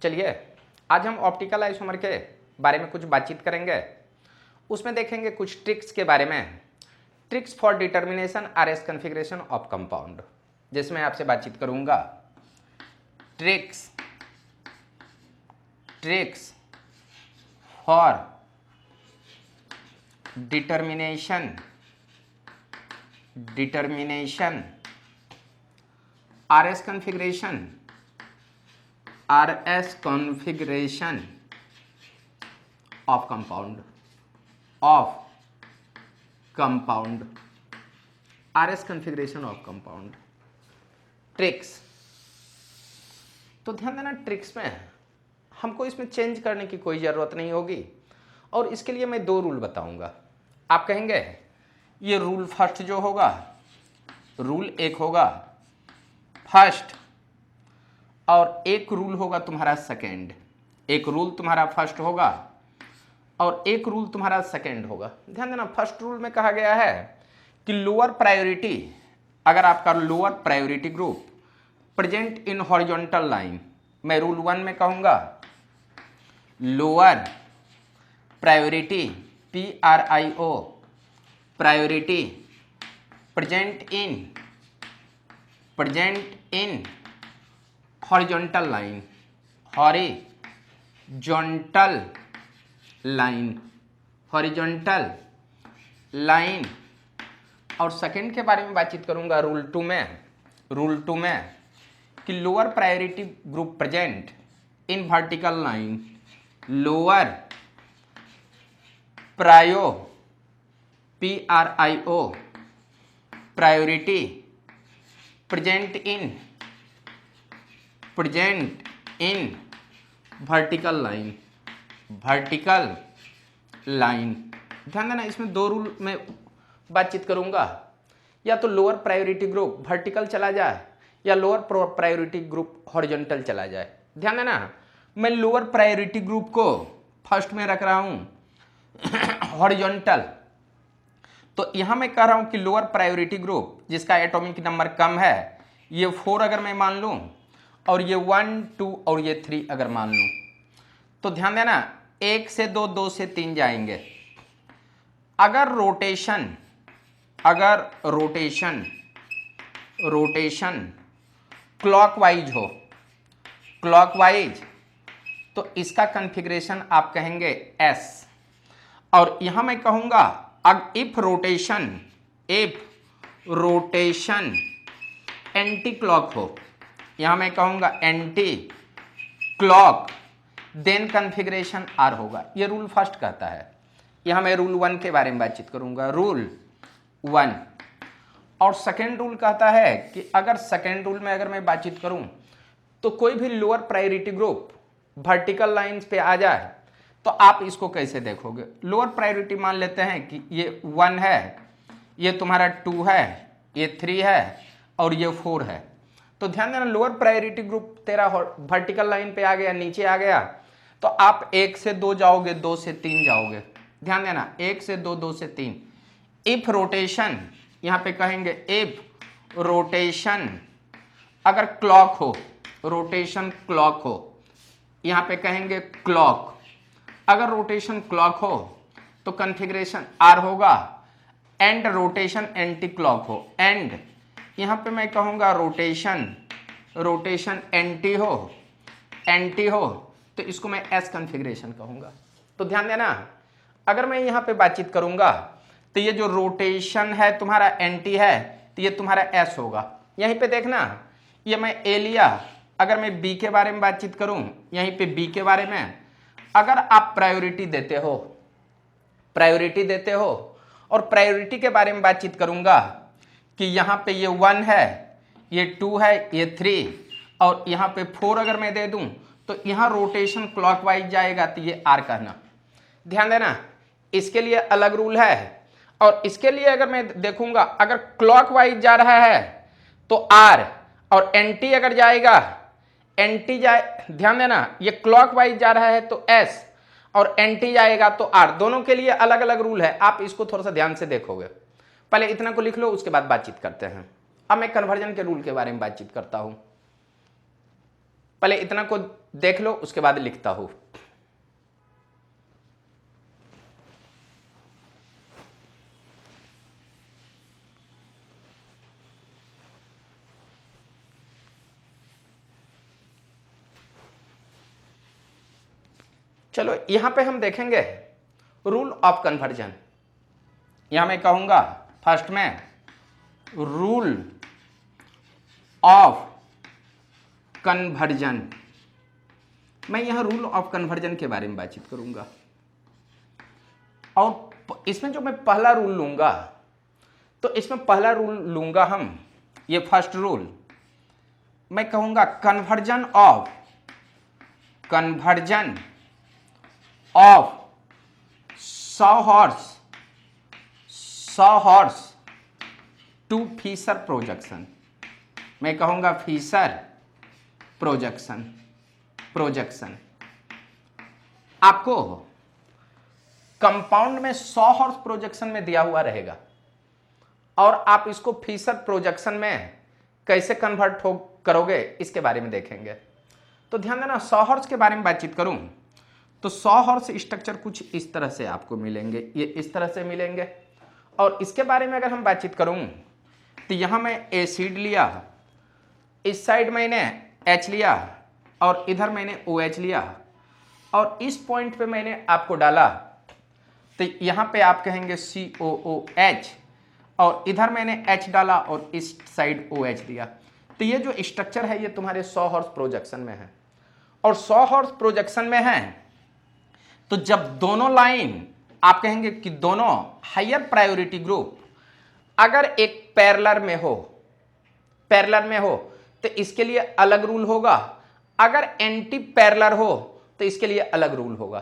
चलिए आज हम ऑप्टिकल आइसोमर के बारे में कुछ बातचीत करेंगे। उसमें देखेंगे कुछ ट्रिक्स के बारे में, tricks for determination RS configuration of compound, जिसमें आपसे बातचीत करूंगा tricks for determination RS configuration of compound RS configuration of compound. Tricks, तो ध्यान देना ट्रिक्स में हमको इसमें चेंज करने की कोई ज़रूरत नहीं होगी और इसके लिए मैं 2 रूल बताऊंगा। आप कहेंगे ये रूल फर्स्ट जो होगा, रूल 1 होगा फर्स्ट और एक रूल होगा तुम्हारा सेकेंड। एक रूल तुम्हारा फर्स्ट होगा और एक रूल तुम्हारा सेकेंड होगा। ध्यान देना फर्स्ट रूल में कहा गया है कि लोअर प्रायोरिटी, अगर आपका lower priority group present in horizontal line, मैं रूल 1 में कहूंगा lower priority PRIO priority present in horizontal line और सेकंड के बारे में बातचीत करूंगा रूल 2 में कि lower priority group present in vertical line, lower PRIO priority present in vertical line. ध्यान देना इसमें 2 रूल में बातचीत करूंगा, या तो लोअर प्रायोरिटी ग्रुप वर्टिकल चला जाए या लोअर प्रायोरिटी ग्रुप हॉरिजॉन्टल चला जाए। ध्यान देना मैं लोअर प्रायोरिटी ग्रुप को फर्स्ट में रख रहा हूं हॉरिजॉन्टल, तो यहां मैं कह रहा हूं कि लोअर प्रायोरिटी ग्रुप जिसका एटॉमिक नंबर कम है, ये 4 अगर मैं मान लूं और ये 1 2 और ये 3 अगर मान लूं, तो ध्यान देना 1 से 2 2 से 3 जाएंगे। अगर रोटेशन क्लॉकवाइज तो इसका कॉन्फ़िगरेशन आप कहेंगे S, और यहां मैं कहूंगा अब इफ रोटेशन एंटी क्लॉक हो, यहां मैं कहूंगा anti clock, then configuration R होगा। ये रूल फर्स्ट कहता है। यहां मैं रूल 1 के बारे में बातचीत करूंगा, रूल 1। और सेकेंड रूल कहता है कि अगर सेकेंड रूल में अगर मैं बातचीत करूं तो कोई भी lower priority group vertical lines पे आ जाए तो आप इसको कैसे देखोगे। लोअर प्रायोरिटी मान लेते हैं कि ये 1 है, ये तुम्हारा 2 है, ये 3 है और ये 4 है। तो ध्यान देना लोअर प्रायोरिटी ग्रुप तेरा वर्टिकल लाइन पे आ गया, नीचे आ गया, तो आप 1 से 2 जाओगे, 2 से 3 जाओगे। ध्यान देना 1 से 2 2 से 3। इफ रोटेशन, यहां पे कहेंगे इफ रोटेशन अगर क्लॉक हो, रोटेशन क्लॉक हो, यहां पे कहेंगे क्लॉक, अगर रोटेशन क्लॉक हो तो कॉन्फ़िगरेशन R होगा, एंड रोटेशन एंटी क्लॉक हो, एंड यहां पे मैं कहूंगा रोटेशन एंटी हो तो इसको मैं S कॉन्फ़िगरेशन कहूंगा। तो ध्यान देना अगर मैं यहां पे बातचीत करूंगा तो ये जो रोटेशन है तुम्हारा एंटी है तो ये तुम्हारा S होगा। यहीं पे देखना ये मैं A लिया, अगर मैं B के बारे में बातचीत करूं, यहीं पे B के बारे में अगर आप प्रायोरिटी देते हो और प्रायोरिटी के बारे में बातचीत करूंगा कि यहां पे ये 1 है, ये 2 है, ये 3 और यहां पे 4 अगर मैं दे दूं तो यहां रोटेशन क्लॉकवाइज जाएगा तो ये R कहना। ध्यान देना इसके लिए अलग रूल है, और इसके लिए अगर मैं देखूंगा अगर क्लॉकवाइज जा रहा है तो R, और एंटी अगर जाएगा एंटी जाए, ध्यान देना ये क्लॉकवाइज जा रहा है तो S और एंटी जाएगा तो R। दोनों के लिए अलग अलग रूल है, आप इसको थोड़ा सा ध्यान से देखोगे। पहले इतना को लिख लो, उसके बाद बातचीत करते हैं। अब मैं कन्वर्जन के रूल के बारे में बातचीत करता हूं। पहले इतना को देख लो, उसके बाद लिखता हूं। चलो यहां पे हम देखेंगे रूल ऑफ कन्वर्जन। यहां मैं कहूंगा फर्स्ट में रूल ऑफ कन्वर्जन। मैं यहां रूल ऑफ कन्वर्जन के बारे में बातचीत करूंगा, और इसमें जो मैं पहला रूल लूंगा, तो इसमें पहला रूल लूंगा हम, ये फर्स्ट रूल मैं कहूंगा conversion of sawhorse to Fischer projection. मैं कहूंगा फिशर प्रोजेक्शन आपको कंपाउंड में सॉहर्स प्रोजेक्शन में दिया हुआ रहेगा, और आप इसको फिशर प्रोजेक्शन में कैसे कन्वर्ट करोगे इसके बारे में देखेंगे। तो ध्यान देना, सॉहर्स के बारे में बातचीत करूं तो सॉहर्स स्ट्रक्चर कुछ इस तरह से आपको मिलेंगे, ये इस तरह से मिलेंगे। और इसके बारे में अगर हम बातचीत करूं तो यहां मैं एसिड लिया, इस साइड मैंने H लिया, और इधर मैंने OH लिया, और इस पॉइंट पे मैंने आपको डाला, तो यहां पे आप कहेंगे COOH, और इधर मैंने H डाला और इस साइड OH दिया। तो ये जो स्ट्रक्चर है ये तुम्हारे सॉहर्स प्रोजेक्शन में है। और सॉहर्स प्रोजेक्शन में है तो जब दोनों लाइन आप कहेंगे कि दोनों हायर प्रायोरिटी ग्रुप अगर एक पैरेलल में हो तो इसके लिए अलग रूल होगा, अगर एंटी पैरेलल हो तो इसके लिए अलग रूल होगा।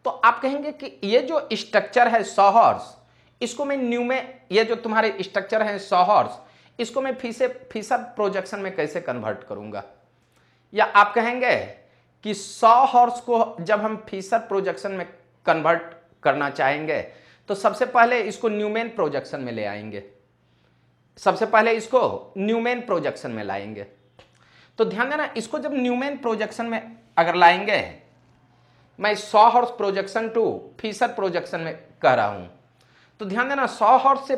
तो आप कहेंगे कि ये जो स्ट्रक्चर है सॉहर्स, इसको मैं ये जो तुम्हारे स्ट्रक्चर है सॉहर्स, इसको मैं फिशर प्रोजेक्शन में कैसे कन्वर्ट करूंगा। या आप कहेंगे कि सॉहर्स को जब हम फिशर प्रोजेक्शन में कन्वर्ट करना चाहेंगे तो सबसे पहले इसको न्यूमैन प्रोजेक्शन में ले आएंगे, लाएंगे। तो ध्यान देना, इसको जब न्यूमैन प्रोजेक्शन में अगर लाएंगे, मैं sawhorse projection to Fischer projection में कह रहा हूं, तो ध्यान देना सॉहर्स से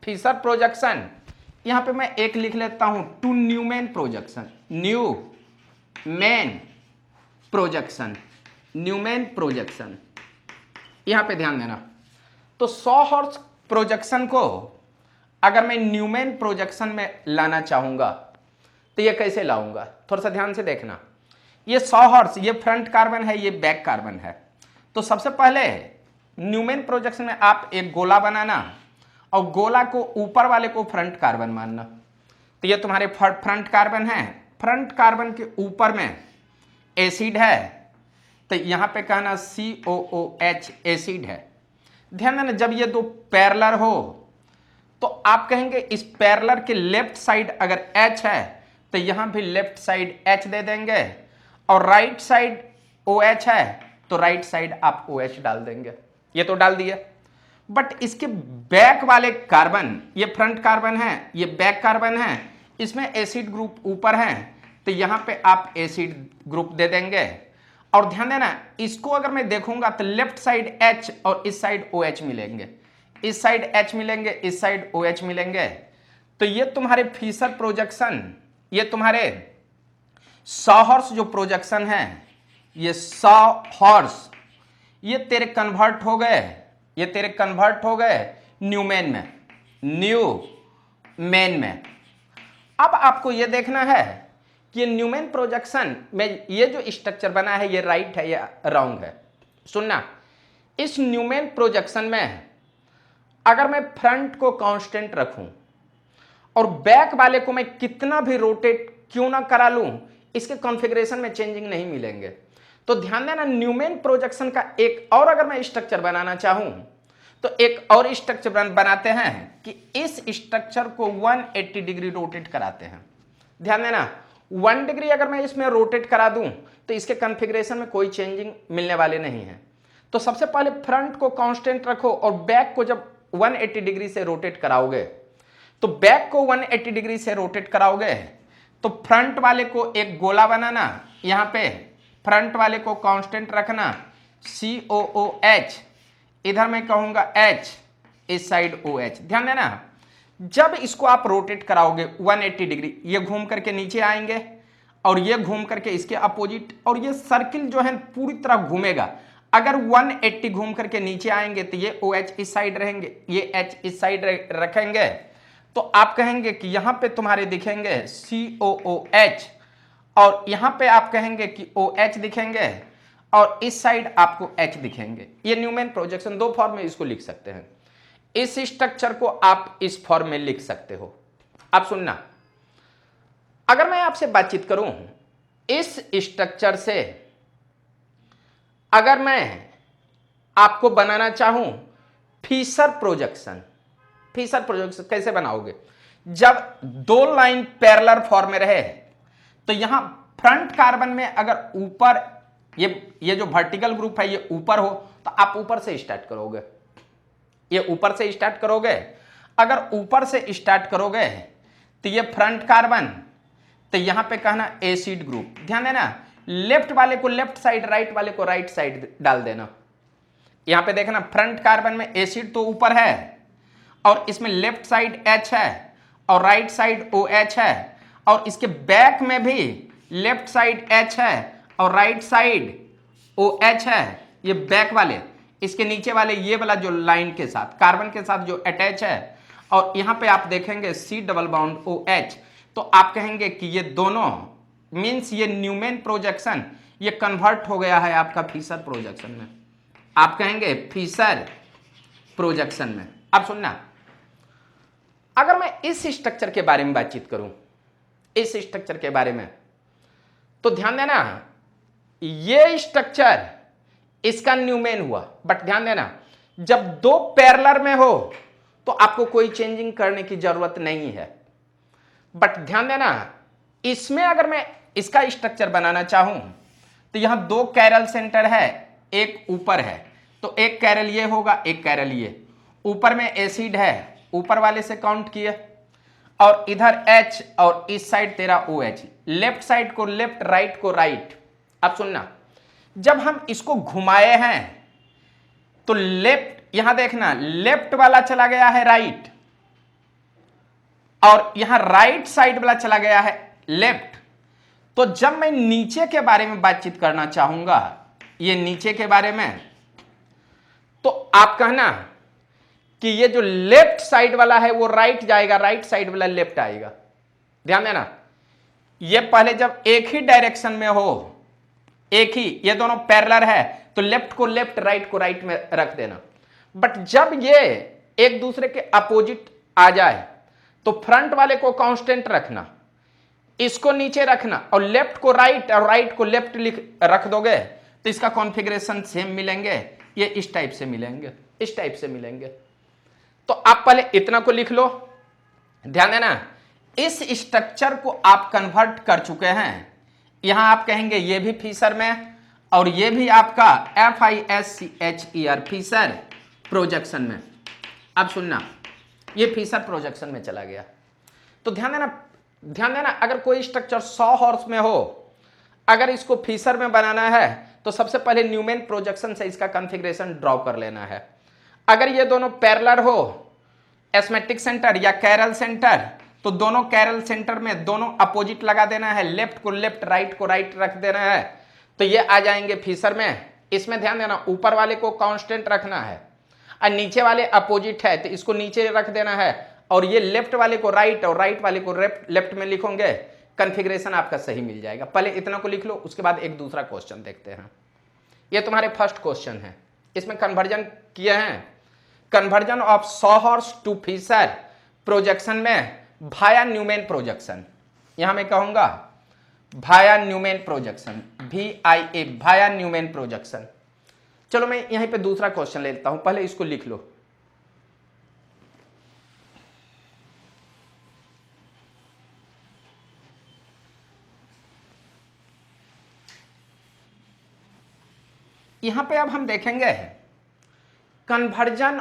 फिशर प्रोजेक्शन, यहां पे मैं एक लिख लेता हूं टू न्यूमैन प्रोजेक्शन, यहां पे ध्यान देना। तो सॉहर्स प्रोजेक्शन को अगर मैं न्यूमैन प्रोजेक्शन में लाना चाहूंगा तो ये कैसे लाऊंगा, थोड़ा सा ध्यान से देखना। ये सॉहर्स, ये फ्रंट कार्बन है, ये बैक कार्बन है। तो सबसे पहले न्यूमैन प्रोजेक्शन में आप एक गोला बनाना, और गोला को ऊपर वाले को फ्रंट कार्बन मानना। तो ये तुम्हारे फ्रंट कार्बन है, फ्रंट कार्बन के ऊपर में एसिड है, तो यहां पे कहना COOH एसिड है। ध्यान देना, जब ये दो पैरेलल हो तो आप कहेंगे इस पैरेलल के लेफ्ट साइड अगर H है तो यहां भी लेफ्ट साइड H दे देंगे, और राइट साइड OH है तो राइट साइड आप OH डाल देंगे। ये तो डाल दिया, बट इसके बैक वाले कार्बन, ये फ्रंट कार्बन है, ये बैक कार्बन है, इसमें एसिड ग्रुप ऊपर है, तो यहां पे आप एसिड ग्रुप दे देंगे। और ध्यान देना, इसको अगर मैं देखूंगा तो लेफ्ट साइड H और इस साइड OH मिलेंगे, इस साइड H मिलेंगे, इस साइड OH मिलेंगे। तो ये तुम्हारे फिशर प्रोजेक्शन, ये तुम्हारे सॉहर्स जो प्रोजेक्शन है, ये सॉहर्स, ये तेरे कन्वर्ट हो गए न्यूमैन में। अब आपको ये देखना है कि ये न्यूमैन प्रोजेक्शन में ये जो स्ट्रक्चर बना है ये राइट है या रॉन्ग है। सुनना, इस न्यूमैन प्रोजेक्शन में अगर मैं फ्रंट को कांस्टेंट रखूं और बैक वाले को मैं कितना भी रोटेट क्यों ना करा लूं, इसके कॉन्फ़िगरेशन में चेंजिंग नहीं मिलेंगे। तो ध्यान देना, न्यूमैन प्रोजेक्शन का एक और अगर मैं स्ट्रक्चर बनाना चाहूं तो एक और स्ट्रक्चर बनाते हैं कि इस स्ट्रक्चर को 180 डिग्री रोटेट कराते हैं। ध्यान देना, 1 डिग्री अगर मैं इसमें रोटेट करा दूं तो इसके कॉन्फ़िगरेशन में कोई चेंजिंग मिलने वाले नहीं है। तो सबसे पहले फ्रंट को कांस्टेंट रखो, और बैक को जब 180 डिग्री से रोटेट कराओगे, तो बैक को 180 डिग्री से रोटेट कराओगे तो फ्रंट वाले को एक गोला बनाना, यहां पे फ्रंट वाले को कांस्टेंट रखना COOH, इधर मैं कहूंगा H, इस साइड OH। ध्यान देना, जब इसको आप रोटेट कराओगे 180 डिग्री, ये घूम करके नीचे आएंगे और ये घूम करके इसके अपोजिट, और ये सर्किल जो है पूरी तरह घूमेगा। अगर 180 घूम करके नीचे आएंगे तो ये OH इस साइड रहेंगे, ये H इस साइड रखेंगे, तो आप कहेंगे कि यहां पे तुम्हारे दिखेंगे COOH, और यहां पे आप कहेंगे कि OH दिखेंगे, और इस साइड आपको H दिखेंगे। ये न्यूमैन प्रोजेक्शन, दो फॉर्म में इसको लिख सकते हैं। इस स्ट्रक्चर को आप इस फॉर्म में लिख सकते हो। अब सुनना, अगर मैं आपसे बातचीत करूं इस स्ट्रक्चर से, अगर मैं आपको बनाना चाहूं फिशर प्रोजेक्शन, फिशर प्रोजेक्शन कैसे बनाओगे? जब दो लाइन पैरेलल फॉर्म में रहे, तो यहां फ्रंट कार्बन में अगर ऊपर ये जो वर्टिकल ग्रुप है ये ऊपर हो, तो आप ऊपर से स्टार्ट करोगे, ये ऊपर से स्टार्ट करोगे। अगर ऊपर से स्टार्ट करोगे तो ये फ्रंट कार्बन, तो यहां पे कहना एसिड ग्रुप। ध्यान देना, लेफ्ट वाले को लेफ्ट साइड, राइट वाले को राइट साइड डाल देना। यहां पे देखना, फ्रंट कार्बन में एसिड तो ऊपर है, और इसमें लेफ्ट साइड H है और राइट साइड OH है, और इसके बैक में भी लेफ्ट साइड H है और राइट साइड OH है, ये बैक वाले। इसके नीचे वाले ये वाला जो लाइन के साथ, कार्बन के साथ जो अटैच है, और यहां पे आप देखेंगे C डबल बॉन्ड OH, तो आप कहेंगे कि ये दोनों मीन्स ये न्यूमैन प्रोजेक्शन ये कन्वर्ट हो गया है आपका फिशर प्रोजेक्शन में। आप कहेंगे फिशर प्रोजेक्शन में। अब सुनना, अगर मैं इस स्ट्रक्चर के बारे में बातचीत करूं, इस स्ट्रक्चर के बारे में, तो ध्यान देना, ये स्ट्रक्चर इसका न्यूमैन हुआ, बट ध्यान देना जब दो पैरेलल में हो तो आपको कोई चेंजिंग करने की जरूरत नहीं है। बट ध्यान देना, इसमें अगर मैं इसका स्ट्रक्चर बनाना चाहूं तो यहां दो कैरल सेंटर है, एक ऊपर है, तो एक कैरल ये होगा, एक कैरल ये। ऊपर में एसिड है, ऊपर वाले से काउंट किए, और इधर H और इस साइड तेरा OH, लेफ्ट साइड को लेफ्ट, राइट को राइट। अब सुनना, जब हम इसको घुमाए हैं तो लेफ्ट, यहां देखना लेफ्ट वाला चला गया है राइट, और यहां राइट साइड वाला चला गया है लेफ्ट। तो जब मैं नीचे के बारे में बातचीत करना चाहूंगा, ये नीचे के बारे में, तो आप कहना कि ये जो लेफ्ट साइड वाला है वो राइट जाएगा, राइट साइड वाला लेफ्ट आएगा। ध्यान देना, ये पहले जब एक ही डायरेक्शन में हो, एक ही, ये दोनों पैरेलल है, तो लेफ्ट को लेफ्ट, राइट को राइट में रख देना। बट जब ये एक दूसरे के अपोजिट आ जाए तो फ्रंट वाले को कांस्टेंट रखना, इसको नीचे रखना, और लेफ्ट को राइट और राइट को लेफ्ट रख दोगे तो इसका कॉन्फ़िगरेशन सेम मिलेंगे, ये इस टाइप से मिलेंगे, इस टाइप से मिलेंगे। तो आप पहले इतना को लिख लो। ध्यान देना, इस स्ट्रक्चर को आप कन्वर्ट कर चुके हैं। यहां आप कहेंगे ये भी फिशर में, और ये भी आपका FISCHER फिशर प्रोजेक्शन में। अब सुनना, ये फिशर प्रोजेक्शन में चला गया। तो ध्यान देना, अगर कोई स्ट्रक्चर 100 हॉर्स में हो, अगर इसको फिशर में बनाना है तो सबसे पहले न्यूमैन प्रोजेक्शन से इसका कॉन्फ़िगरेशन ड्रॉ कर लेना है। अगर ये दोनों पैरेलल हो, एस्मेटिक सेंटर या कैरल सेंटर, तो दोनों कैरल सेंटर में दोनों अपोजिट लगा देना है, लेफ्ट को लेफ्ट, राइट को राइट रख देना है, तो ये आ जाएंगे फिशर में। इसमें ध्यान देना, ऊपर वाले को कांस्टेंट रखना है, और नीचे वाले अपोजिट है तो इसको नीचे रख देना है, और ये लेफ्ट वाले को राइट और राइट वाले को लेफ्ट में लिखोगे, कॉन्फ़िगरेशन आपका सही मिल जाएगा। पहले इतना को लिख लो, उसके बाद एक दूसरा क्वेश्चन देखते हैं। ये तुम्हारे फर्स्ट क्वेश्चन है, इसमें कन्वर्जन किए हैं, conversion of sawhorse to Fischer projection में भाया न्यूमैन प्रोजेक्शन। यहां मैं कहूंगा भाया न्यूमैन प्रोजेक्शन, VIA, भाया न्यूमैन प्रोजेक्शन। चलो मैं यहीं पे दूसरा क्वेश्चन लेता हूं, पहले इसको लिख लो। यहां पे अब हम देखेंगे conversion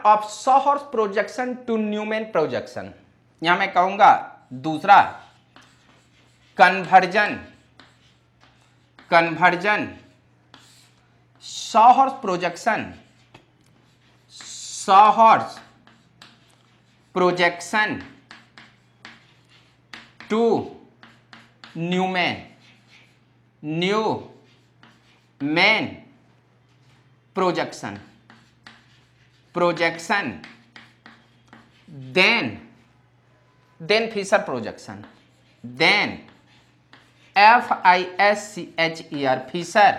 of sawhorse projection to Newman projection. यहां मैं कहूंगा दूसरा conversion 100 horse projection to Newman projection then Fischer projection then FISCHER Fischer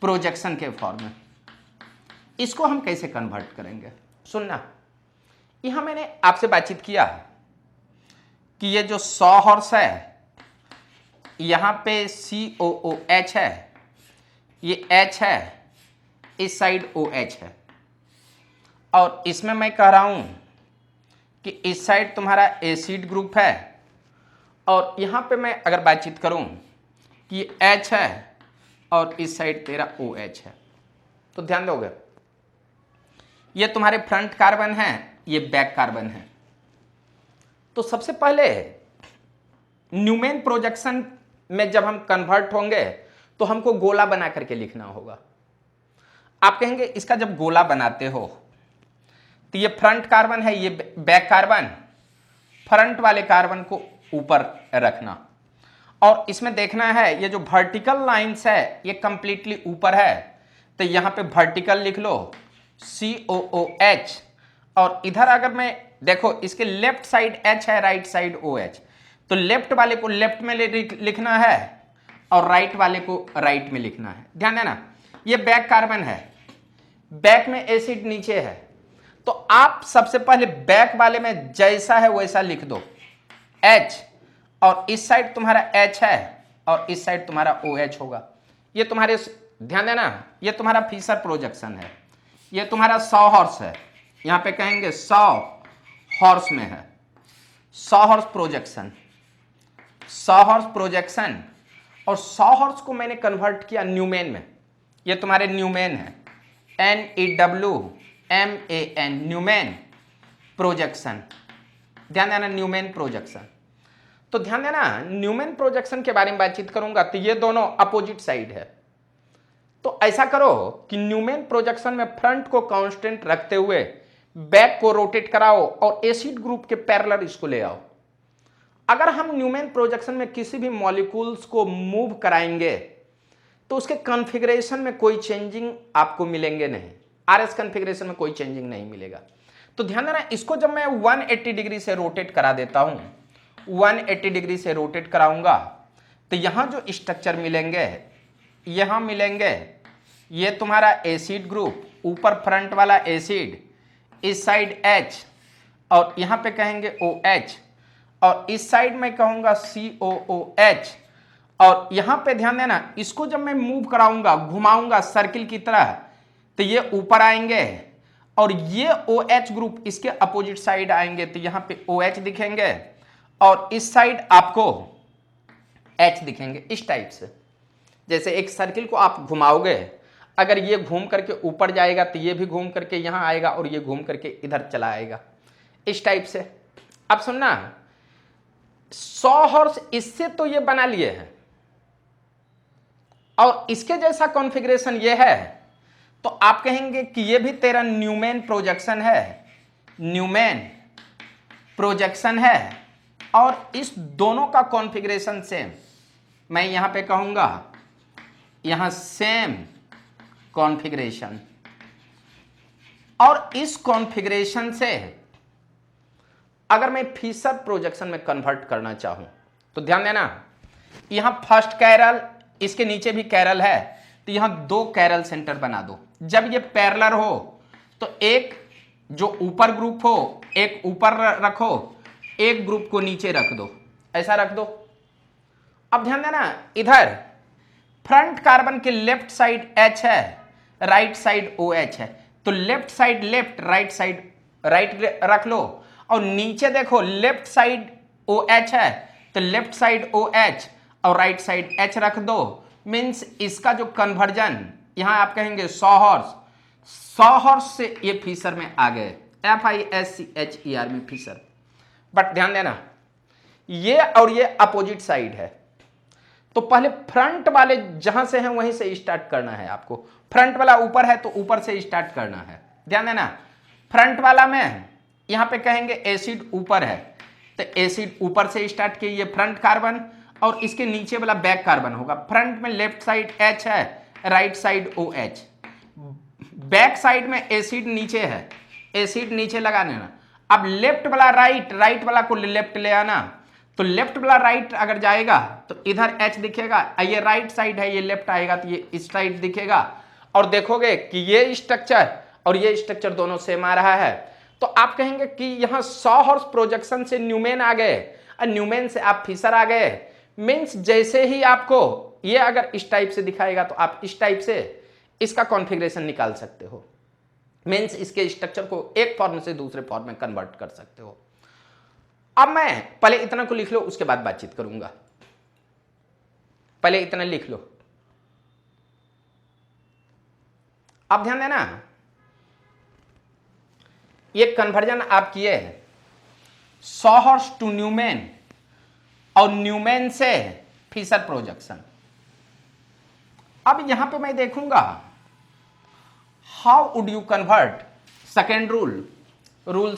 projection के फॉर्म में। इसको हम कैसे कन्वर्ट करेंगे सुनना। यहां मैंने आपसे बातचीत किया कि ये जो 100 हॉर्स है यहां पे COOH है, ये H है, इस साइड OH है, और इसमें मैं कह रहा हूं कि इस साइड तुम्हारा एसिड ग्रुप है, और यहां पे मैं अगर बातचीत करूं कि ये H है और इस साइड तेरा OH है, तो ध्यान दोगे ये तुम्हारे फ्रंट कार्बन है, ये बैक कार्बन है। तो सबसे पहले न्यूमैन प्रोजेक्शन में जब हम कन्वर्ट होंगे तो हमको गोला बना करके लिखना होगा। आप कहेंगे इसका जब गोला बनाते हो तो ये फ्रंट कार्बन है, ये बैक कार्बन, फ्रंट वाले कार्बन को ऊपर रखना, और इसमें देखना है ये जो वर्टिकल लाइंस है ये कंप्लीटली ऊपर है, तो यहां पे वर्टिकल लिख लो COOH, और इधर अगर मैं देखो इसके लेफ्ट साइड H है, राइट साइड OH, तो लेफ्ट वाले को लेफ्ट में लिखना है और राइट वाले को राइट में लिखना है। ध्यान देना ये बैक कार्बन है, बैक में एसिड नीचे है, तो आप सबसे पहले बैक वाले में जैसा है वैसा लिख दो H, और इस साइड तुम्हारा H है और इस साइड तुम्हारा OH होगा। ये तुम्हारे ध्यान देना ये तुम्हारा फिशर प्रोजेक्शन है, ये तुम्हारा 100 हॉर्स है, यहां पे कहेंगे 100 हॉर्स में है, 100 हॉर्स प्रोजेक्शन, 100 हॉर्स प्रोजेक्शन, और 100 हॉर्स को मैंने कन्वर्ट किया न्यूमैन में। ये तुम्हारे न्यूमैन है, NEWMAN न्यूमैन प्रोजेक्शन। ध्यान देना न्यूमैन प्रोजेक्शन। तो ध्यान देना न्यूमैन प्रोजेक्शन के बारे में बातचीत करूंगा तो ये दोनों अपोजिट साइड है। तो ऐसा करो कि न्यूमैन प्रोजेक्शन में फ्रंट को कांस्टेंट रखते हुए बैक को रोटेट कराओ और एसिड ग्रुप के पैरेलल इसको ले आओ। अगर हम न्यूमैन प्रोजेक्शन में किसी भी मॉलिक्यूल्स को मूव कराएंगे तो उसके कॉन्फ़िगरेशन में कोई चेंजिंग आपको मिलेंगे नहीं, RS कॉन्फ़िगरेशन में कोई चेंजिंग नहीं मिलेगा। तो ध्यान देना इसको जब मैं 180 डिग्री से रोटेट करा देता हूं, 180 डिग्री से रोटेट कराऊंगा तो यहां जो स्ट्रक्चर मिलेंगे, यहां मिलेंगे ये तुम्हारा एसिड ग्रुप, ऊपर फ्रंट वाला एसिड, इस साइड H, और यहां पे कहेंगे OH, और इस साइड में कहूंगा COOH, और यहां पे ध्यान देना इसको जब मैं मूव कराऊंगा, घुमाऊंगा सर्किल की तरह, तो ये ऊपर आएंगे और ये OH ग्रुप इसके अपोजिट साइड आएंगे, तो यहां पे OH दिखेंगे और इस साइड आपको H दिखेंगे। इस टाइप से जैसे एक सर्किल को आप घुमाओगे, अगर ये घूम करके ऊपर जाएगा तो ये भी घूम करके यहां आएगा और ये घूम करके इधर चला आएगा, इस टाइप से। अब सुनना 100 हॉर्स इससे तो ये बना लिए हैं, और इसके जैसा कॉन्फ़िगरेशन ये है, तो आप कहेंगे कि ये भी तेरा न्यूमैन प्रोजेक्शन है, न्यूमैन प्रोजेक्शन है, और इस दोनों का कॉन्फ़िगरेशन सेम। मैं यहां पे कहूंगा यहां सेम कॉन्फ़िगरेशन, और इस कॉन्फ़िगरेशन से अगर मैं फिशर प्रोजेक्शन में कन्वर्ट करना चाहूं तो ध्यान देना यहां फर्स्ट कैरल, इसके नीचे भी कैरल है, तो यहां 2 कैरल सेंटर बना दो। जब ये पैरेलल हो तो एक जो ऊपर ग्रुप हो एक ऊपर रखो, एक ग्रुप को नीचे रख दो, ऐसा रख दो। अब ध्यान देना इधर फ्रंट कार्बन के लेफ्ट साइड H है, राइट साइड OH है, तो left side left, right side right रख लो, और नीचे देखो लेफ्ट साइड OH है तो लेफ्ट साइड OH और राइट साइड H रख दो। मीन्स इसका जो कन्वर्जन यहां आप कहेंगे 100 हॉर्स, 100 हॉर्स से ये फिशर में आ गए, FISCHER में फिशर। बट ध्यान देना ये और ये अपोजिट साइड है, तो पहले फ्रंट वाले जहां से हैं वहीं से स्टार्ट करना है आपको। फ्रंट वाला ऊपर है तो ऊपर से स्टार्ट करना है। ध्यान देना, फ्रंट वाला में यहां पे कहेंगे एसिड ऊपर है तो एसिड ऊपर से स्टार्ट किए, ये फ्रंट कार्बन, और इसके नीचे वाला बैक कार्बन होगा। फ्रंट में लेफ्ट साइड H है, right side OH। Back side में एसिड नीचे है, एसिड नीचे लगा देना। अब लेफ्ट वाला राइट, राइट वाला को लेफ्ट ले आना, तो लेफ्ट वाला राइट अगर जाएगा तो इधर H दिखेगा, ये राइट साइड है, ये लेफ्ट आएगा तो ये इस साइड दिखेगा। और देखोगे कि ये स्ट्रक्चर और ये स्ट्रक्चर दोनों सेम आ रहा है, तो आप कहेंगे कि यहां 100 हॉर्स प्रोजेक्शन से न्यूमेन आ गए और न्यूमेन से आप फिशर आ गए। मीन्स जैसे ही आपको ये अगर इस टाइप से दिखाएगा तो आप इस टाइप से इसका कॉन्फ़िगरेशन निकाल सकते हो। मीन्स इसके स्ट्रक्चर को एक फॉर्म से दूसरे फॉर्म में कन्वर्ट कर सकते हो। अब मैं पहले इतना को लिख लो, उसके बाद बातचीत करूंगा। पहले इतना लिख लो। अब ध्यान देना, ये कन्वर्जन आप किए हैं 100 हॉर्स टू न्यूमेन और न्यूमेन से फिशर प्रोजेक्शन। अब यहां पे मैं देखूंगा how would you convert second rule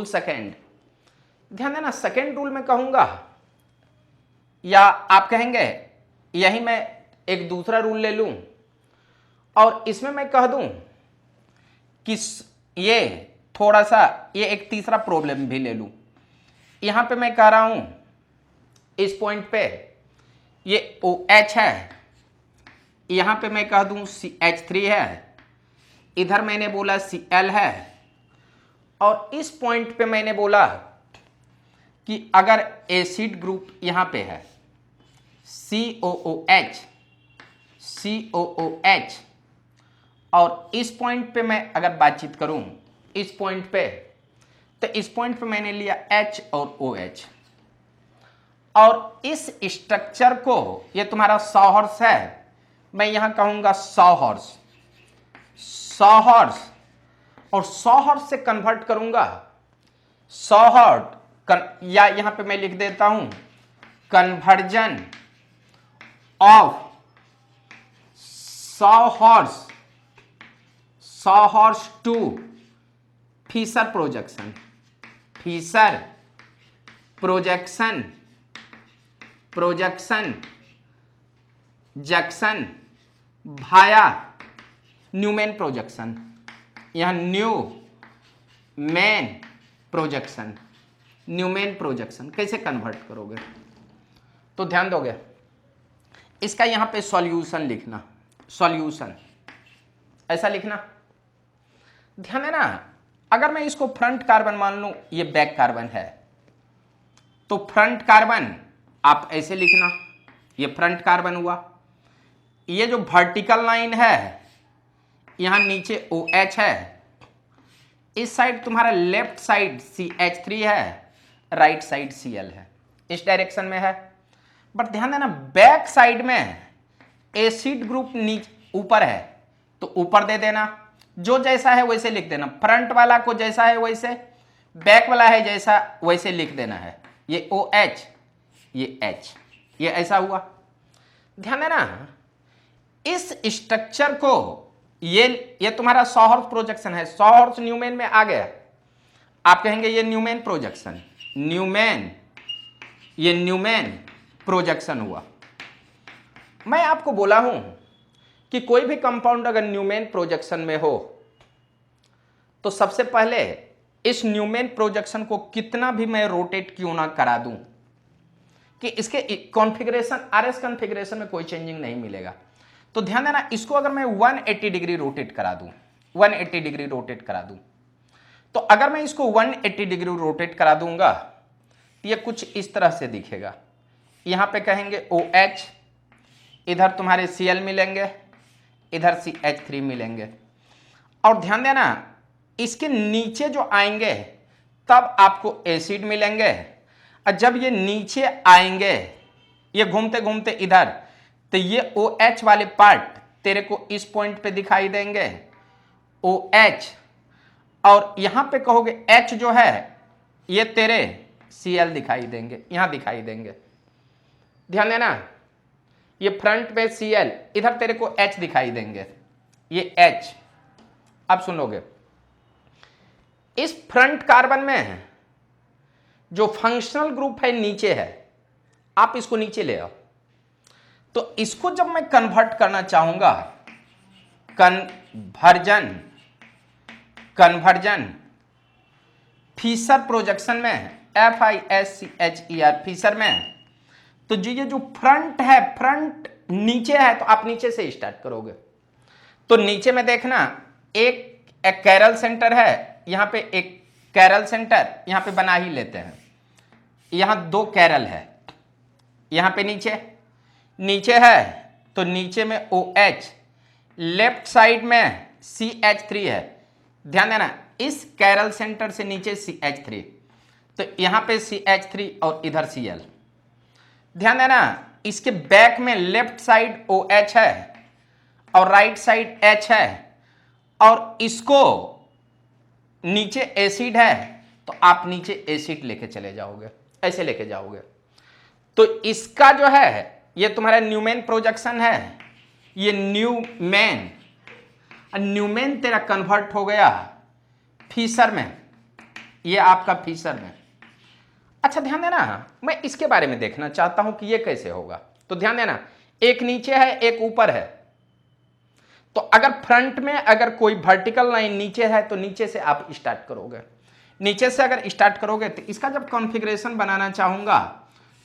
second. ध्यान देना, सेकेंड रूल में कहूंगा या आप कहेंगे यही मैं एक दूसरा रूल ले लूं और इसमें मैं कह दूं कि ये थोड़ा सा ये एक तीसरा प्रॉब्लम भी ले लूं। यहां पे मैं कह रहा हूं इस पॉइंट पे ये OH है, यहां पे मैं कह दूं CH3 है, इधर मैंने बोला Cl है, और इस पॉइंट पे मैंने बोला कि अगर एसिड ग्रुप यहां पे है COOH, और इस पॉइंट पे मैं अगर बातचीत करूं इस पॉइंट पे, तो इस पॉइंट पे मैंने लिया H और OH, और इस स्ट्रक्चर को ये तुम्हारा 100 हॉर्स है, मैं यहां कहूंगा 100 हॉर्स, 100 हॉर्स, और 100 हॉर्स से कन्वर्ट करूंगा 100 हॉर्स, या यहां पे मैं लिख देता हूं conversion of 100 horse, 100 horse to Fischer projection, Fischer projection, projection junction भाया न्यूमेन प्रोजेक्शन। यहां न्यूमेन प्रोजेक्शन, न्यूमेन प्रोजेक्शन कैसे कन्वर्ट करोगे, तो ध्यान दोगे इसका यहां पे सॉल्यूशन लिखना, सॉल्यूशन ऐसा लिखना। ध्यान देना, अगर मैं इसको फ्रंट कार्बन मान लूं, ये बैक कार्बन है, तो फ्रंट कार्बन आप ऐसे लिखना, ये फ्रंट कार्बन हुआ। ये जो वर्टिकल लाइन है यहां नीचे OH है, इस साइड तुम्हारा लेफ्ट साइड CH3 है, राइट साइड Cl है, इस डायरेक्शन में है। बट ध्यान देना बैक साइड में एसिड ग्रुप नीचे ऊपर है तो ऊपर दे देना, जो जैसा है वैसे लिख देना। फ्रंट वाला को जैसा है वैसे, बैक वाला है जैसा वैसे लिख देना है। ये OH, ये H, ये ऐसा हुआ। ध्यान देना इस स्ट्रक्चर को ये तुम्हारा 100 हॉर्स प्रोजेक्शन है, 100 हॉर्स न्यूमेन में आ गया। आप कहेंगे ये न्यूमेन प्रोजेक्शन, न्यूमेन, ये न्यूमेन प्रोजेक्शन हुआ। मैं आपको बोला हूं कि कोई भी कंपाउंड अगर न्यूमेन प्रोजेक्शन में हो तो सबसे पहले इस न्यूमेन प्रोजेक्शन को कितना भी मैं रोटेट क्यों ना करा दूं कि इसके कॉन्फ़िगरेशन RS कॉन्फ़िगरेशन में कोई चेंजिंग नहीं मिलेगा। तो ध्यान देना इसको अगर मैं 180 डिग्री रोटेट करा दूं, 180 डिग्री रोटेट करा दूं, तो अगर मैं इसको 180 डिग्री रोटेट करा दूंगा तो ये कुछ इस तरह से दिखेगा। यहां पे कहेंगे OH, इधर तुम्हारे Cl मिलेंगे, इधर CH3 मिलेंगे, और ध्यान देना इसके नीचे जो आएंगे तब आपको एसिड मिलेंगे, और जब ये नीचे आएंगे ये घूमते घूमते इधर, तो ये OH वाले पार्ट तेरे को इस पॉइंट पे दिखाई देंगे OH, और यहां पे कहोगे H जो है ये तेरे Cl दिखाई देंगे, यहां दिखाई देंगे। ध्यान देना, ये फ्रंट पे Cl, इधर तेरे को H दिखाई देंगे, ये H। अब सुन लोगे, इस फ्रंट कार्बन में जो फंक्शनल ग्रुप है नीचे है, आप इसको नीचे ले आओ। तो इसको जब मैं कन्वर्ट करना चाहूंगा, कन्वर्जन फीसर प्रोजेक्शन में, FISCHER फीसर में, तो जो ये जो फ्रंट है, फ्रंट नीचे है, तो आप नीचे से स्टार्ट करोगे। तो नीचे में देखना, एक कैरल सेंटर है, यहां पे एक कैरल सेंटर यहां पे बना ही लेते हैं। यहां 2 कैरल है, यहां पे नीचे है, तो नीचे में OH, लेफ्ट साइड में CH3 है। ध्यान देना, इस कैरल सेंटर से नीचे CH3, तो यहां पे CH3 और इधर Cl। ध्यान देना, इसके बैक में लेफ्ट साइड OH है और राइट साइड H है, और इसको नीचे एसिड है, तो आप नीचे एसिड लेके चले जाओगे, ऐसे लेके जाओगे। तो इसका जो है, ये तुम्हारा न्यूमेन प्रोजेक्शन है, ये न्यूमेन तेरा कन्वर्ट हो गया फीसर में, ये आपका फीसर में। अच्छा ध्यान देना, मैं इसके बारे में देखना चाहता हूं कि ये कैसे होगा। तो ध्यान देना, एक नीचे है, एक ऊपर है। तो अगर फ्रंट में अगर कोई वर्टिकल लाइन नीचे है, तो नीचे से आप स्टार्ट करोगे। नीचे से अगर स्टार्ट करोगे, तो इसका जब कॉन्फ़िगरेशन बनाना चाहूंगा,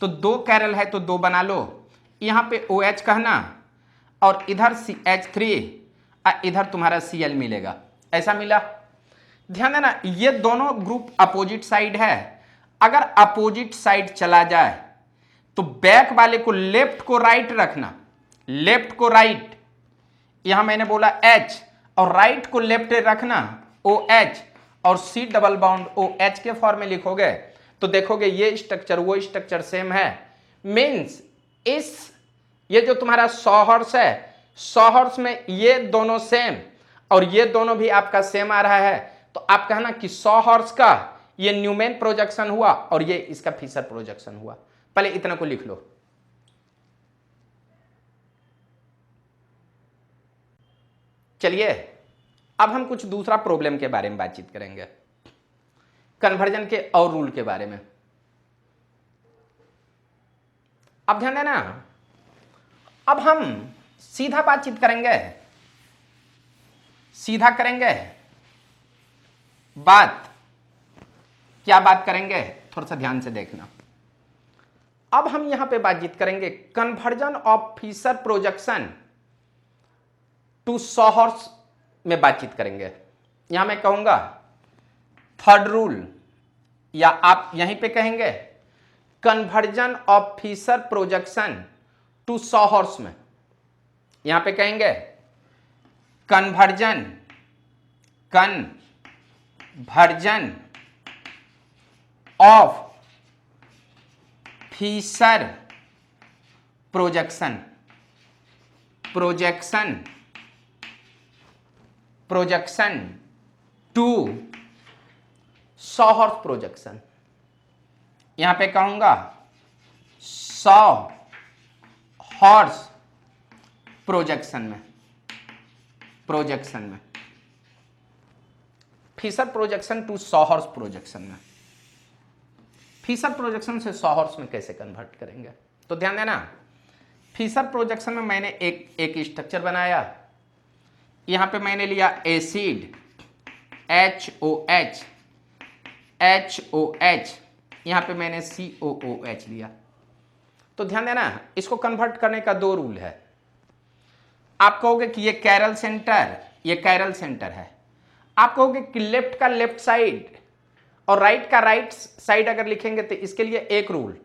तो 2 कैरल है तो 2 बना लो, यहां पे OH कहना, और इधर CH3, इधर तुम्हारा Cl मिलेगा, ऐसा मिला। ध्यान देना, ये दोनों ग्रुप अपोजिट साइड है। अगर अपोजिट साइड चला जाए, तो बैक वाले को लेफ्ट को राइट रखना, लेफ्ट को राइट, यहां मैंने बोला H, और राइट को लेफ्ट रखना OH, और C डबल बाउंड OH के फॉर्म में लिखोगे, तो देखोगे ये स्ट्रक्चर वो स्ट्रक्चर सेम है। मीन्स ये जो तुम्हारा सॉहर्स है, सॉहर्स में ये दोनों सेम, और ये दोनों भी आपका सेम आ रहा है, तो आप कहना कि सॉहर्स का ये न्यूमेन प्रोजेक्शन हुआ, और ये इसका फीसर प्रोजेक्शन हुआ। पहले इतना को लिख लो। चलिए, अब हम कुछ दूसरा प्रॉब्लम के बारे में बातचीत करेंगे, कन्वर्जन के और रूल के बारे में। अब ध्यान देना, अब हम सीधा बातचीत करेंगे, सीधा करेंगे बात। क्या बात करेंगे, थोड़ा सा ध्यान से देखना। अब हम यहां पे बातचीत करेंगे conversion of Fischer projection to sawhorse में बातचीत करेंगे। यहां मैं कहूंगा थर्ड रूल, या आप यहीं पे कहेंगे conversion of Fischer projection to sawhorse में। यहां पे कहेंगे conversion of Fischer projection to sawhorse projection. यहां पे कहूंगा सॉहर्स प्रोजेक्शन में Fischer projection to sawhorse projection में। फीसर प्रोजेक्शन से सॉहर्स में कैसे कन्वर्ट करेंगे, तो ध्यान देना, फीसर प्रोजेक्शन में मैंने एक स्ट्रक्चर बनाया। यहां पे मैंने लिया एसिड HOH, यहां पे मैंने COOH लिया। तो ध्यान देना, इसको कन्वर्ट करने का 2 रूल है। आप कहोगे कि ये कैरल सेंटर है। आप कहोगे कि लेफ्ट का लेफ्ट साइड और राइट का राइट साइड अगर लिखेंगे, तो इसके लिए एक रूल,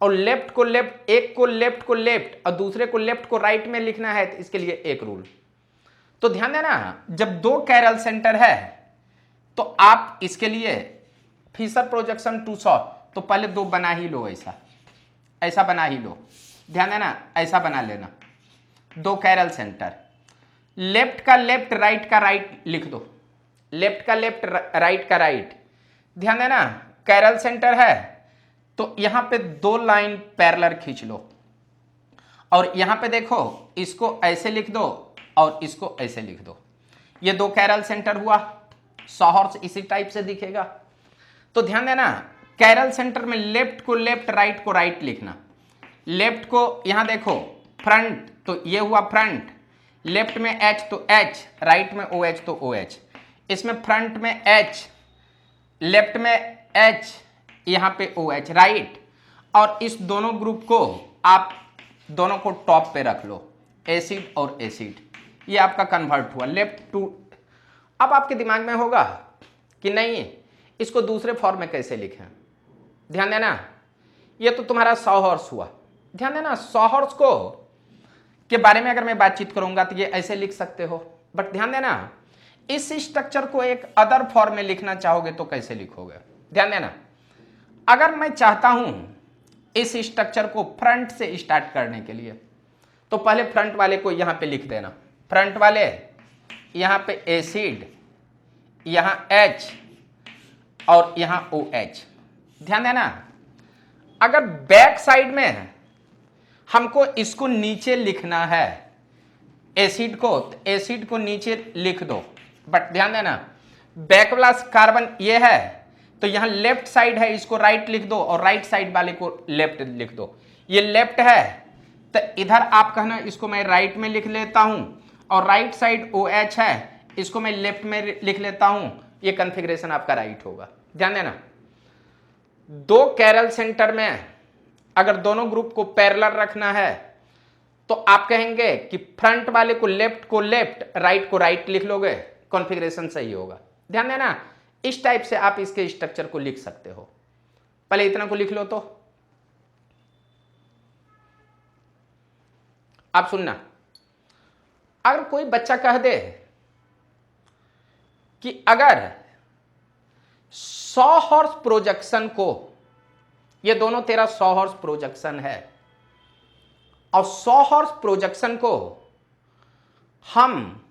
और लेफ्ट को लेफ्ट, एक को लेफ्ट और दूसरे को लेफ्ट को राइट में लिखना है, तो इसके लिए एक रूल। तो ध्यान देना, जब 2 कैरल सेंटर है, तो आप इसके लिए फीसर प्रोजेक्शन टू सॉ, तो पहले 2 बना ही लो, ऐसा बना ही लो। ध्यान देना, ऐसा बना लेना, 2 कैरल सेंटर, लेफ्ट का लेफ्ट, राइट का राइट लिख दो, लेफ्ट का लेफ्ट, राइट का राइट। ध्यान देना, कैरल सेंटर है तो यहां पे 2 लाइन पैरेलल खींच लो और यहां पे देखो इसको ऐसे लिख दो और इसको ऐसे लिख दो। ये 2 कैरल सेंटर हुआ, सॉहर्स इसी टाइप से दिखेगा। तो ध्यान देना, कैरल सेंटर में लेफ्ट को लेफ्ट, राइट को राइट लिखना। लेफ्ट को यहां देखो फ्रंट, तो ये हुआ फ्रंट, लेफ्ट में एच तो एच, राइट में ओ एच तो ओ एच। इसमें फ्रंट में एच, लेफ्ट में एच, यहां पे ओ एच राइट। और इस दोनों ग्रुप को आप दोनों को टॉप पे रख लो, एसिड और एसिड। ये आपका कन्वर्ट हुआ लेफ्ट टू। अब आपके दिमाग में होगा कि नहीं इसको दूसरे फॉर्म में कैसे लिखें। ध्यान देना, ये तो तुम्हारा सॉहर्स हुआ। ध्यान देना, सॉहर्स को के बारे में अगर मैं बातचीत करूंगा तो ये ऐसे लिख सकते हो, बट ध्यान देना इस स्ट्रक्चर को एक अदर फॉर्म में लिखना चाहोगे तो कैसे लिखोगे। ध्यान देना, अगर मैं चाहता हूं इस स्ट्रक्चर को फ्रंट से स्टार्ट करने के लिए तो पहले फ्रंट वाले को यहां पे लिख देना। फ्रंट वाले यहां पे एसिड, यहां एच और यहां ओ एच। ध्यान देना, अगर बैक साइड में हमको इसको नीचे लिखना है एसिड को, तो एसिड को नीचे लिख दो। बट ध्यान देना बैक वाला कार्बन ये है तो यहां लेफ्ट साइड है, इसको राइट लिख दो और राइट साइड वाले को लेफ्ट लिख दो। ये लेफ्ट है तो इधर आप कहना इसको मैं राइट में लिख लेता हूं और राइट साइड ओ एच है, इसको मैं लेफ्ट में लिख लेता हूं। ये कॉन्फ़िगरेशन आपका राइट होगा। ध्यान देना, 2 कैरल सेंटर में अगर दोनों ग्रुप को पैरेलल रखना है तो आप कहेंगे कि फ्रंट वाले को लेफ्ट, राइट को राइट लिख लोगे, कॉन्फ़िगरेशन सही होगा। ध्यान देना, इस टाइप से आप इसके स्ट्रक्चर को लिख सकते हो। पहले इतना को लिख लो। तो आप सुनना, अगर कोई बच्चा कह दे कि अगर सॉहर्स प्रोजेक्शन को, ये दोनों तेरा सॉहर्स प्रोजेक्शन है और सॉहर्स प्रोजेक्शन को हम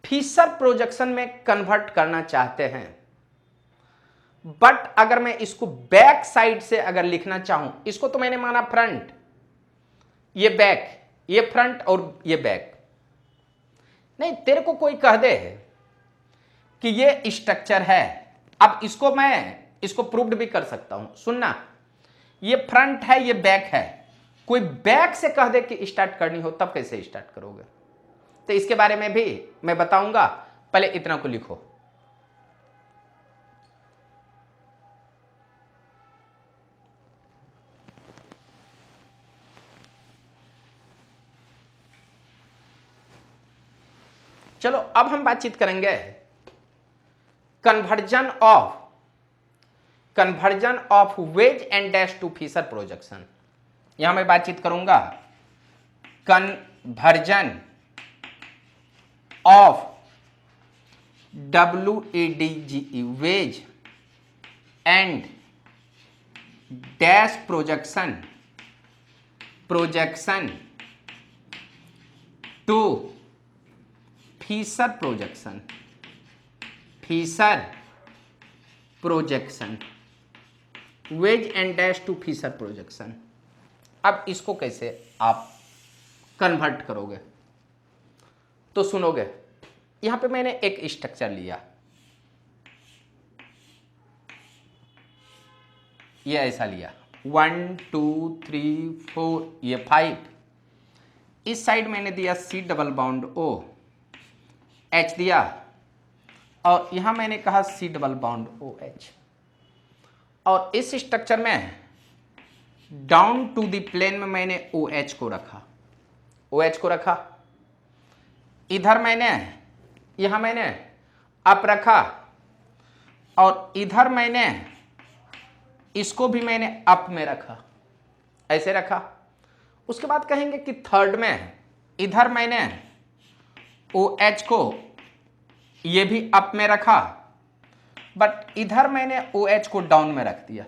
फिशर प्रोजेक्शन में कन्वर्ट करना चाहते हैं, बट अगर मैं इसको बैक साइड से अगर लिखना चाहूं, इसको तो मैंने माना फ्रंट, ये बैक, ये फ्रंट और ये बैक। नहीं, तेरे को कोई कह दे कि ये स्ट्रक्चर है, अब इसको मैं इसको प्रूव्ड भी कर सकता हूं। सुनना, ये फ्रंट है, ये बैक है, कोई बैक से कह दे कि स्टार्ट करनी हो तब कैसे स्टार्ट करोगे? तो इसके बारे में भी मैं बताऊंगा, पहले इतना को लिखो। चलो अब हम बातचीत करेंगे conversion of wedge and dash to Fischer projection. यहां मैं बातचीत करूंगा conversion of WADGE wedge and dash projection to Fischer projection wedge and dash to Fischer projection. अब इसको कैसे आप कन्वर्ट करोगे तो सुनोगे। यहां पे मैंने एक स्ट्रक्चर लिया, ये ऐसा लिया 1 2 3 4, ये 5। इस साइड मैंने दिया C double bond O, H दिया और यहां मैंने कहा C डबल बॉन्ड OH। और इस स्ट्रक्चर में डाउन टू द प्लेन में मैंने OH को रखा, इधर मैंने यहां मैंने अप रखा और इधर मैंने इसको भी मैंने अप में रखा, ऐसे रखा। उसके बाद कहेंगे कि थर्ड में इधर मैंने OH को ये भी अप में रखा, बट इधर मैंने OH को डाउन में रख दिया,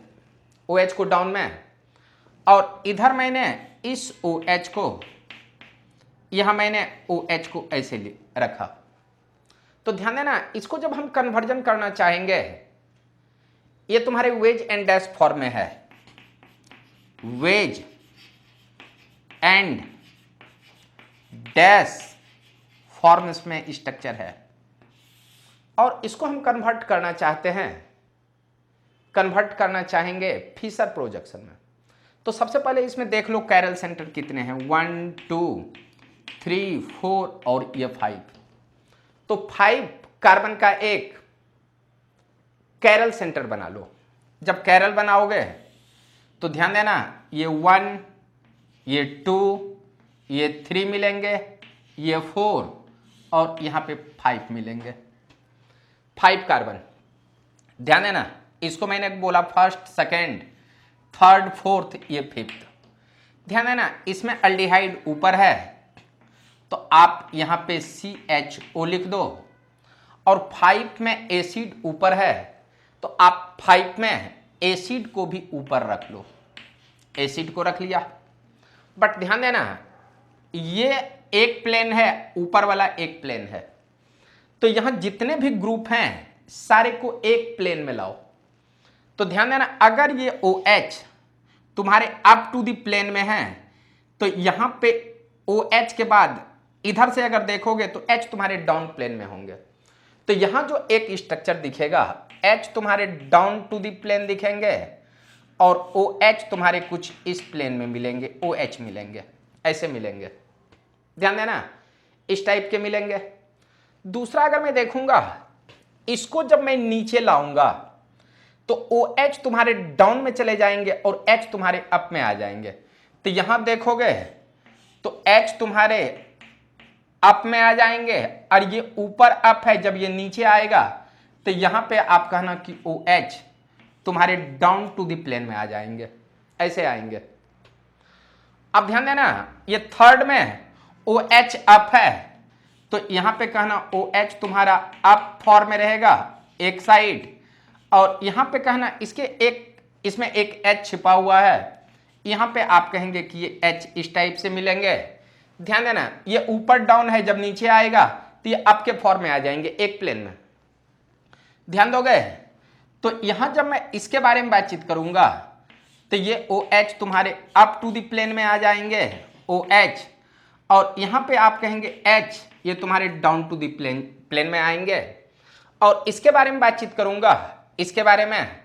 OH को डाउन में, और इधर मैंने इस OH को, यहां मैंने OH को ऐसे रखा। तो ध्यान देना, इसको जब हम कन्वर्जन करना चाहेंगे, ये तुम्हारे वेज एंड डैश फॉर्म में है, वेज एंड डैश फॉर्म में स्ट्रक्चर है, और इसको हम कन्वर्ट करना चाहते हैं, कन्वर्ट करना चाहेंगे फिशर प्रोजेक्शन में। तो सबसे पहले इसमें देख लो कैरल सेंटर कितने हैं, 1 2 3 4 और ये 5। तो 5 कार्बन का एक कैरल सेंटर बना लो। जब कैरल बनाओगे तो ध्यान देना, ये 1, ये 2, ये 3 मिलेंगे, ये 4 और यहाँ पे 5 मिलेंगे। 5 कार्बन, ध्यान देना, इसको मैंने बोला फर्स्ट, सेकेंड, थर्ड, फोर्थ, ये फिफ्थ। ध्यान देना, इसमें अल्डिहाइड ऊपर है तो आप यहाँ पे CHO लिख दो, और 5 में एसिड ऊपर है तो आप 5 में एसिड को भी ऊपर रख लो, एसिड को रख लिया। बट ध्यान देना, ये एक प्लेन है, ऊपर वाला एक प्लेन है, तो यहां जितने भी ग्रुप हैं सारे को एक प्लेन में लाओ। तो ध्यान देना, अगर ये OH तुम्हारे अप टू द प्लेन में है तो यहां पे OH के बाद इधर से अगर देखोगे तो H तुम्हारे डाउन प्लेन में होंगे। तो यहां जो एक स्ट्रक्चर दिखेगा, H तुम्हारे डाउन टू द प्लेन दिखेंगे और OH तुम्हारे कुछ इस प्लेन में मिलेंगे, OH मिलेंगे, ऐसे मिलेंगे। ध्यान देना, इस टाइप के मिलेंगे। दूसरा अगर मैं देखूंगा, इसको जब मैं नीचे लाऊंगा तो OH तुम्हारे डाउन में चले जाएंगे और H तुम्हारे अप में आ जाएंगे। तो यहां देखोगे तो H तुम्हारे अप में आ जाएंगे और ये ऊपर अप है, जब ये नीचे आएगा तो यहां पे आप कहना कि OH तुम्हारे डाउन टू द प्लेन में आ जाएंगे, ऐसे आएंगे। अब ध्यान देना, ये थर्ड में OH अप है तो यहां पे कहना OH तुम्हारा अप फॉर्म में रहेगा एक साइड, और यहां पे कहना इसमें एक H छिपा हुआ है, यहां पे आप कहेंगे कि ये H इस टाइप से मिलेंगे। ध्यान देना, ये ऊपर डाउन है, जब नीचे आएगा तो ये अप के फॉर्म में आ जाएंगे एक प्लेन में। ध्यान दोगे? तो यहां जब मैं इसके बारे में बातचीत करूंगा तो ये OH तुम्हारे अप टू द प्लेन में आ जाएंगे, OH, और यहां पे आप कहेंगे H, ये तुम्हारे डाउन टू द प्लेन में आएंगे। और इसके बारे में बातचीत करूंगा, इसके बारे में,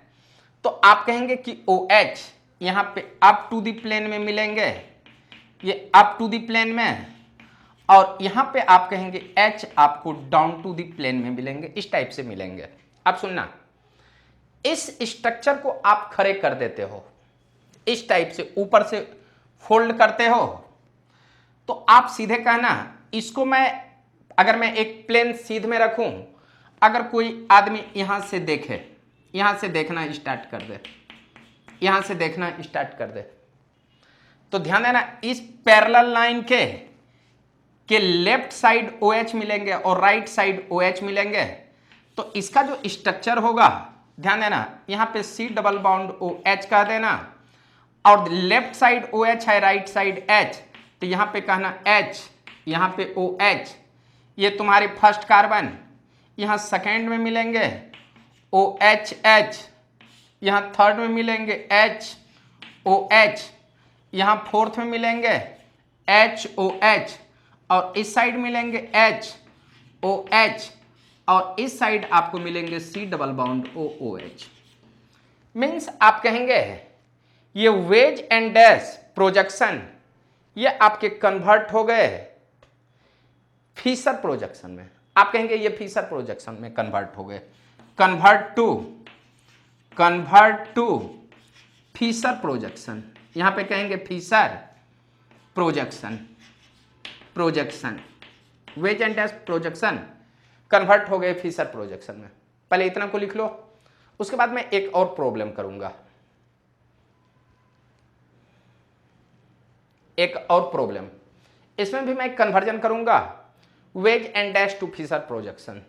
तो आप कहेंगे कि OH यहां पे अप टू द प्लेन में मिलेंगे, ये अप टू द प्लेन में, और यहां पे आप कहेंगे H आपको डाउन टू द प्लेन में मिलेंगे, इस टाइप से मिलेंगे। अब सुनना, इस स्ट्रक्चर को आप खड़े कर देते हो, इस टाइप से ऊपर से फोल्ड करते हो, तो आप सीधे कहना, इसको अगर मैं एक प्लेन सीध में रखूं, अगर कोई आदमी यहां से देखे, यहां से देखना स्टार्ट कर दे, यहां से देखना स्टार्ट कर दे, तो ध्यान देना, इस पैरेलल लाइन के लेफ्ट साइड OH मिलेंगे और राइट साइड OH मिलेंगे। तो इसका जो स्ट्रक्चर होगा, ध्यान देना, यहां पे C डबल बॉन्ड OH कह देना, और लेफ्ट साइड OH है, राइट साइड H, तो यहां पे कहना H, यहां पे OH, ये तुम्हारे फर्स्ट कार्बन, यहां सेकेंड में मिलेंगे OHH, यहां थर्ड में मिलेंगे HOH, यहां फोर्थ में मिलेंगे HOH, और इस साइड मिलेंगे HOH, और इस साइड आपको मिलेंगे C double bond OH। Means आप कहेंगे ये वेज एंड डैश प्रोजेक्शन ये आपके कन्वर्ट हो गए फिशर प्रोजेक्शन में। आप कहेंगे ये फिशर प्रोजेक्शन में कन्वर्ट हो गए, कन्वर्ट टू फिशर प्रोजेक्शन, यहां पे कहेंगे Fischer projection wedge and dash projection convert हो गए फिशर प्रोजेक्शन में। पहले इतना को लिख लो, उसके बाद मैं एक और प्रॉब्लम करूंगा, एक और प्रॉब्लम, इसमें भी मैं कन्वर्जन करूंगा wedge and dash to Fischer projection.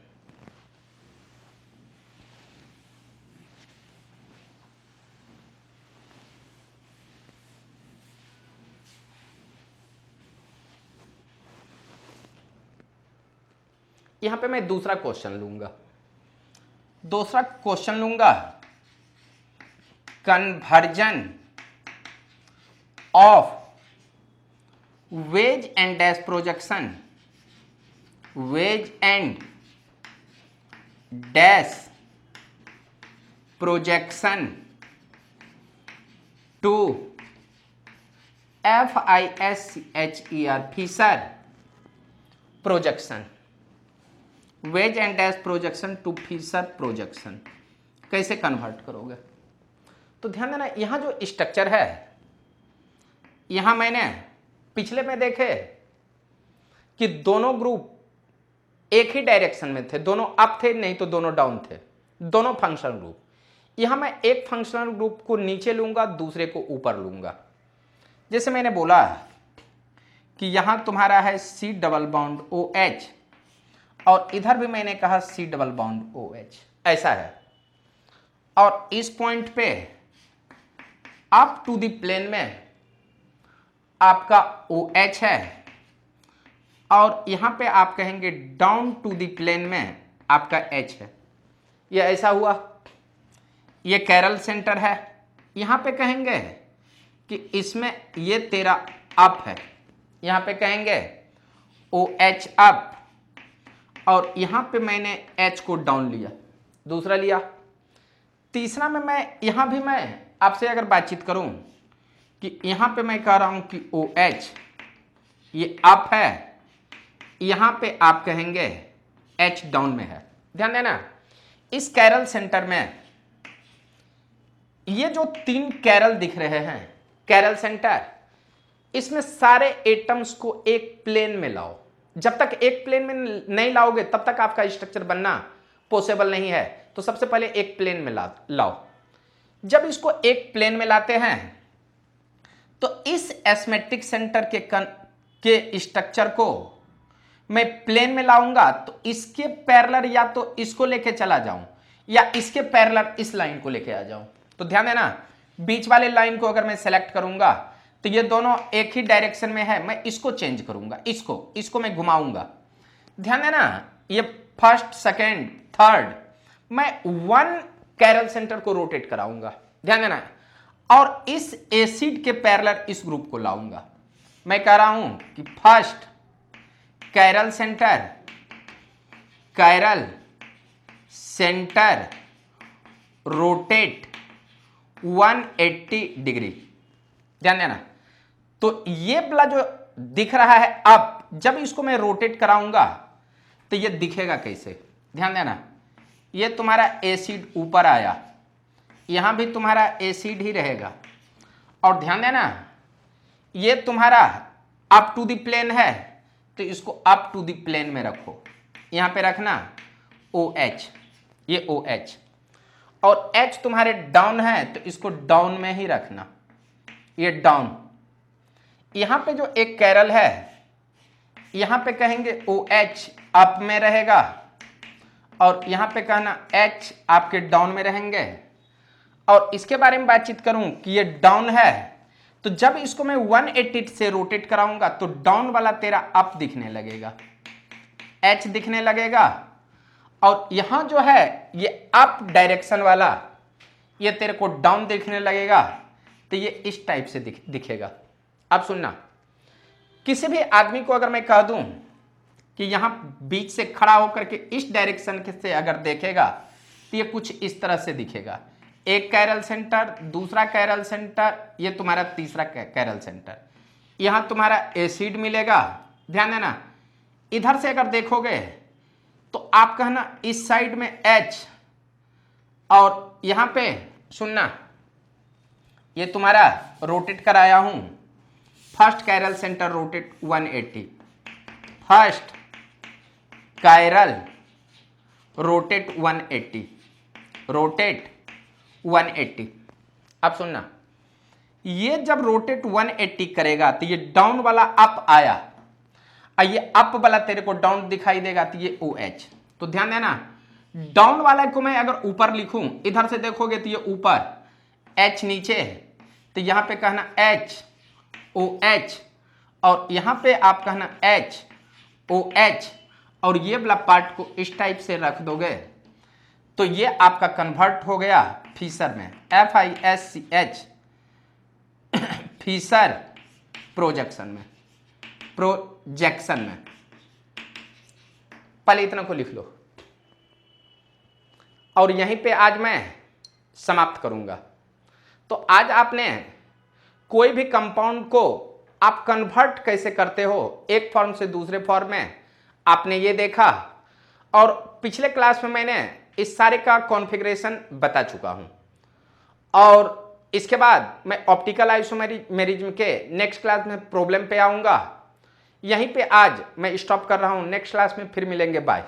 यहां पे मैं दूसरा क्वेश्चन लूंगा, conversion of wedge and dash projection, wedge and dash projection to FISHER Fischer projection, wedge and dash projection to Fischer projection कैसे कन्वर्ट करोगे? तो ध्यान देना, यहां जो स्ट्रक्चर है, यहां मैंने पिछले में देखे कि दोनों ग्रुप एक ही डायरेक्शन में थे, दोनों अप थे, नहीं तो दोनों डाउन थे, दोनों फंक्शनल ग्रुप। यहां मैं एक फंक्शनल ग्रुप को नीचे लूंगा, दूसरे को ऊपर लूंगा। जैसे मैंने बोला कि यहां तुम्हारा है C डबल बॉन्ड OH और इधर भी मैंने कहा C डबल बॉन्ड OH, ऐसा है। और इस पॉइंट पे अप टू द प्लेन में आपका OH है और यहां पे आप कहेंगे डाउन टू द प्लेन में आपका H है। ये ऐसा हुआ, ये कैरल सेंटर है। यहां पे कहेंगे कि इसमें ये तेरा अप है, यहां पे कहेंगे OH अप और यहां पे मैंने H को डाउन लिया, दूसरा लिया। तीसरा में मैं यहां भी मैं आपसे अगर बातचीत करूं कि यहां पे मैं कह रहा हूं कि OH ये अप है, यहां पे आप कहेंगे H डाउन में है। ध्यान देना, इस कैरल सेंटर में ये जो 3 कैरल दिख रहे हैं, कैरल सेंटर, इसमें सारे एटम्स को एक प्लेन में लाओ। जब तक एक प्लेन में नहीं लाओगे तब तक आपका स्ट्रक्चर बनना पॉसिबल नहीं है। तो सबसे पहले एक प्लेन में लाओ। जब इसको एक प्लेन में लाते हैं तो इस एसिमेट्रिक सेंटर के स्ट्रक्चर को मैं प्लेन में लाऊंगा तो इसके पैरेलल या तो इसको लेके चला जाऊं या इसके पैरेलल इस लाइन को लेके आ जाऊं। तो ध्यान देना, बीच वाले लाइन को अगर मैं सेलेक्ट करूंगा तो ये दोनों एक ही डायरेक्शन में है, मैं इसको चेंज करूंगा, इसको मैं घुमाऊंगा। ध्यान देना, ये फर्स्ट सेकेंड थर्ड मैं 1 कैरल सेंटर को रोटेट कराऊंगा। ध्यान देना, और इस एसिड के पैरेलल इस ग्रुप को लाऊंगा। मैं कह रहा हूं कि first chiral centre rotate 180 degree. ध्यान देना, तो ये वाला जो दिख रहा है अब जब इसको मैं रोटेट कराऊंगा तो ये दिखेगा कैसे? ध्यान देना, ये तुम्हारा एसिड ऊपर आया, यहां भी तुम्हारा एसिड ही रहेगा। और ध्यान देना, ये तुम्हारा अप टू द प्लेन है तो इसको अप टू द प्लेन में रखो, यहां पे रखना OH, ये OH। और H तुम्हारे डाउन है तो इसको डाउन में ही रखना, ये डाउन। यहां पे जो एक कैरल है यहां पे कहेंगे OH अप में रहेगा और यहां पे कहना H आपके डाउन में रहेंगे। और इसके बारे में बातचीत करूं कि ये डाउन है तो जब इसको मैं 180 से रोटेट कराऊंगा तो डाउन वाला तेरा अप दिखने लगेगा, H दिखने लगेगा। और यहां जो है ये अप डायरेक्शन वाला ये तेरे को डाउन दिखने लगेगा। तो ये इस टाइप से दिखेगा। अब सुनना, किसी भी आदमी को अगर मैं कह दूं कि यहां बीच से खड़ा होकर के इस डायरेक्शन से अगर देखेगा तो ये कुछ इस तरह से दिखेगा। एक कैरल सेंटर, दूसरा कैरल सेंटर, ये तुम्हारा तीसरा कैरल सेंटर, यहां तुम्हारा एसिड मिलेगा। ध्यान देना, इधर से अगर देखोगे तो आप कहना इस साइड में H और यहां पे सुनना, ये तुम्हारा रोटेट कराया हूं, first chiral centre rotate 180, first chiral rotate 180, rotate 180। अब सुनना, ये जब रोटेट 180 करेगा तो ये डाउन वाला अप आया और ये अप वाला तेरे को डाउन दिखाई देगा तो ये OH। तो ध्यान देना, डाउन वाला को मैं अगर ऊपर लिखूं, इधर से देखोगे तो ये ऊपर, H नीचे, तो यहां पे कहना H OH और यहां पे आप कहना H OH और ये वाला पार्ट को इस टाइप से रख दोगे तो ये आपका कन्वर्ट हो गया फिशर में, FISCH, फिशर प्रोजेक्शन में, प्रोजेक्शन में। पहले इतना को लिख लो और यहीं पे आज मैं समाप्त करूंगा। तो आज आपने कोई भी कंपाउंड को आप कन्वर्ट कैसे करते हो एक फॉर्म से दूसरे फॉर्म में, आपने ये देखा। और पिछले क्लास में मैंने इस सारे का कॉन्फ़िगरेशन बता चुका हूं। और इसके बाद मैं ऑप्टिकल आइसोमेरिज्म के नेक्स्ट क्लास में प्रॉब्लम पे आऊंगा। यहीं पे आज मैं स्टॉप कर रहा हूं, नेक्स्ट क्लास में फिर मिलेंगे, बाय।